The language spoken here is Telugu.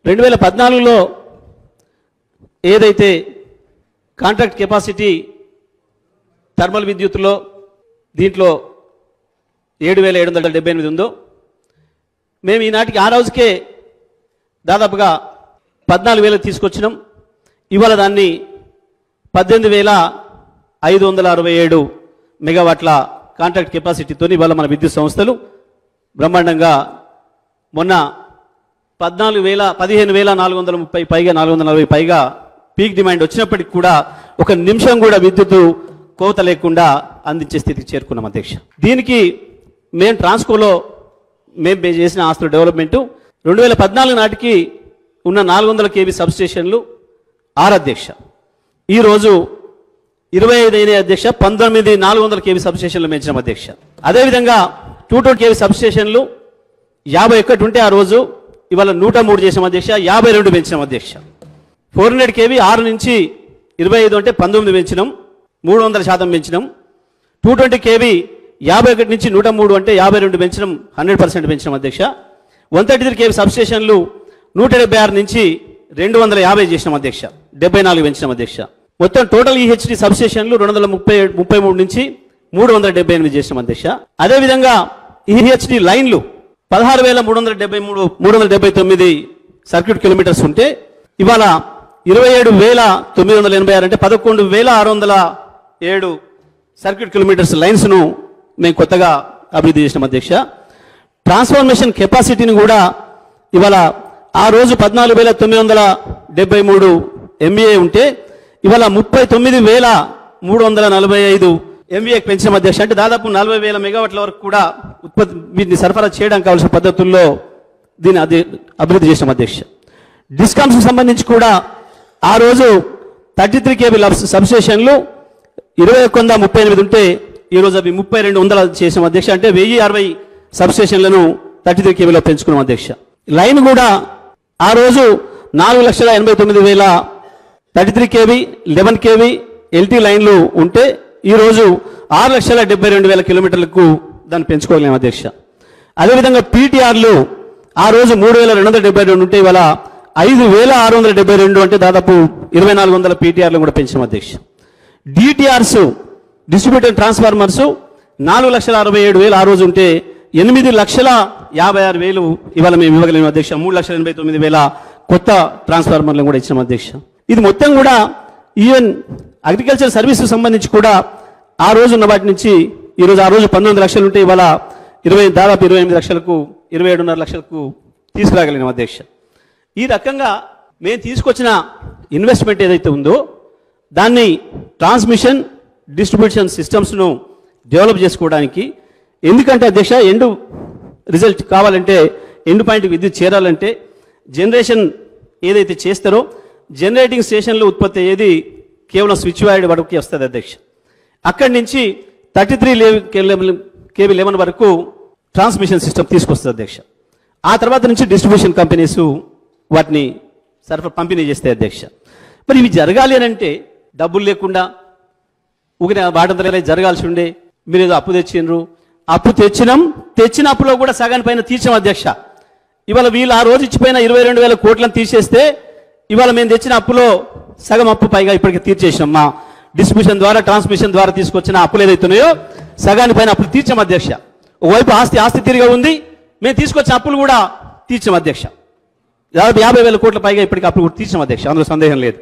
2014లో ఏదైతే కాంట్రాక్ట్ కెపాసిటీ థర్మల్ విద్యుత్తులో దీంట్లో 7,778 ఉందో మేము ఈనాటికి ఆ రోజుకే దాదాపుగా 14,000 తీసుకొచ్చినాం. ఇవాళ దాన్ని 18,567 మెగావాట్ల కాంట్రాక్ట్ కెపాసిటీతో ఇవాళ మన విద్యుత్ సంస్థలు బ్రహ్మాండంగా మొన్న 15,430 పైగా 440 పైగా పీక్ డిమాండ్ వచ్చినప్పటికి కూడా ఒక నిమిషం కూడా విద్యుత్ కోత లేకుండా అందించే స్థితికి చేరుకున్నాం అధ్యక్ష. దీనికి మేము ట్రాన్స్కోలో మేము చేసిన ఆస్తుల డెవలప్మెంటు 2014 నాటికి ఉన్న 400 kV సబ్స్టేషన్లు 6 అధ్యక్ష. ఈరోజు 25 అయిన అధ్యక్ష 19 400 kV సబ్స్టేషన్లు పెంచినాం అధ్యక్ష. అదేవిధంగా 220 kV సబ్స్టేషన్లు 51 ఉంటే ఆ రోజు ఇవాళ 103 చేసాం అధ్యక్ష. 52 పెంచినాం అధ్యక్ష. 400 kV 6 నుంచి 25 అంటే 19 పెంచినాం, 300% పెంచినాం. 220 kV 51 నుంచి 103 అంటే 52 పెంచినాం, 100% పెంచినాం అధ్యక్ష. 133 kV సబ్స్టేషన్లు 176 నుంచి 250 చేసినాం అధ్యక్ష, 74 పెంచినాం అధ్యక్ష. మొత్తం టోటల్ ఈహెచ్డి సబ్స్టేషన్లు 233 నుంచి 378 చేసినాం అధ్యక్ష. అదేవిధంగా ఈహెచ్డి లైన్లు 16,379 సర్క్యూట్ కిలోమీటర్స్ ఉంటే ఇవాళ 27,986 అంటే 11,607 సర్క్యూట్ కిలోమీటర్స్ లైన్స్ను మేము కొత్తగా అభివృద్ధి చేసినాం అధ్యక్ష. ట్రాన్స్ఫర్మేషన్ కెపాసిటీని కూడా ఇవాళ ఆ రోజు 14,973 MVA ఉంటే ఇవాళ 39,345 MVAకి పెంచినాం అధ్యక్ష. అంటే దాదాపు 40,000 మెగావాట్ల వరకు కూడా వీటిని సరఫరా చేయడానికి కావాల్సిన పద్ధతుల్లో దీన్ని అభివృద్ధి చేసినాం అధ్యక్ష. డిస్కామ్స్కి సంబంధించి కూడా ఆ రోజు 33 kV సబ్స్టేషన్లు 2138 ఉంటే ఈరోజు అవి 3200 చేసాం అధ్యక్ష. అంటే 1060 సబ్స్టేషన్లను 33 kVలో పెంచుకున్నాం అధ్యక్ష. లైన్ కూడా ఆ రోజు 4,89,000 33 kV 11 kV LT లైన్లు ఉంటే ఈరోజు 6,72,000 కిలోమీటర్లకు దాన్ని పెంచుకోగలిగాం అధ్యక్ష. అదేవిధంగా పీటీఆర్లు ఆ రోజు 3,272 ఉంటే ఇవాళ 5,672 అంటే దాదాపు 2,400 పీటీఆర్లు కూడా పెంచాం అధ్యక్ష. డిటిఆర్స్ డిస్ట్రిబ్యూటెడ్ ట్రాన్స్ఫార్మర్స్ 4,67,000 ఆ రోజు ఉంటే 8,56,000 ఇవాళ మేము ఇవ్వగలిగిన అధ్యక్ష. 3,89,000 కొత్త ట్రాన్స్ఫార్మర్లను కూడా ఇచ్చాం అధ్యక్ష. ఇది మొత్తం కూడా ఈవెన్ అగ్రికల్చర్ సర్వీస్ సంబంధించి కూడా ఆ రోజు ఉన్న వాటి నుంచి ఈరోజు ఆ రోజు 19 లక్షలు ఉంటే ఇవాళ దాదాపు 28 లక్షలకు 27.5 లక్షలకు తీసుకురాగలిగినాం అధ్యక్ష. ఈ రకంగా మేము తీసుకొచ్చిన ఇన్వెస్ట్మెంట్ ఏదైతే ఉందో దాన్ని ట్రాన్స్మిషన్ డిస్ట్రిబ్యూషన్ సిస్టమ్స్ను డెవలప్ చేసుకోవడానికి, ఎందుకంటే అధ్యక్ష ఎండ్ రిజల్ట్ కావాలంటే ఎండ్ పాయింట్ విద్యుత్ చేరాలంటే జనరేషన్ ఏదైతే చేస్తారో జనరేటింగ్ స్టేషన్లో ఉత్పత్తి అయ్యేది కేవలం స్విచ్ వైడ్ వరకు వస్తుంది అధ్యక్ష. అక్కడి నుంచి 33 kV 11 వరకు ట్రాన్స్మిషన్ సిస్టమ్ తీసుకొస్తుంది అధ్యక్ష. ఆ తర్వాత నుంచి డిస్ట్రిబ్యూషన్ కంపెనీస్ వాటిని పంపిణీ చేస్తాయి అధ్యక్ష. మరి ఇవి జరగాలి అని అంటే డబ్బులు లేకుండా ఊగిన వాటంతా జరగాల్సి ఉండే. మీరు ఏదో అప్పు తెచ్చిండ్రు, అప్పు తెచ్చిన అప్పులో కూడా సగాని పైన తీర్చాం అధ్యక్ష. ఇవాళ వీళ్ళు ఆ రోజు ఇచ్చిపోయిన 22,000 కోట్లను తీసేస్తే ఇవాళ మేము తెచ్చిన అప్పులో సగం అప్పు పైగా ఇప్పటికి తీర్చేసాం. మా డిస్ట్రిబ్యూషన్ ద్వారా ట్రాన్స్మిషన్ ద్వారా తీసుకొచ్చిన అప్పులు ఏదైతున్నాయో సగాని పైన అప్పులు తీర్చాం అధ్యక్ష. ఒకవైపు ఆస్తి తిరిగి ఉంది, మేము తీసుకొచ్చిన అప్పులు కూడా తీర్చాం అధ్యక్ష. దాదాపు 50,000 కోట్ల పైగా ఇప్పటికి అప్పులు కూడా తీర్చాం అధ్యక్ష, అందులో సందేహం లేదు.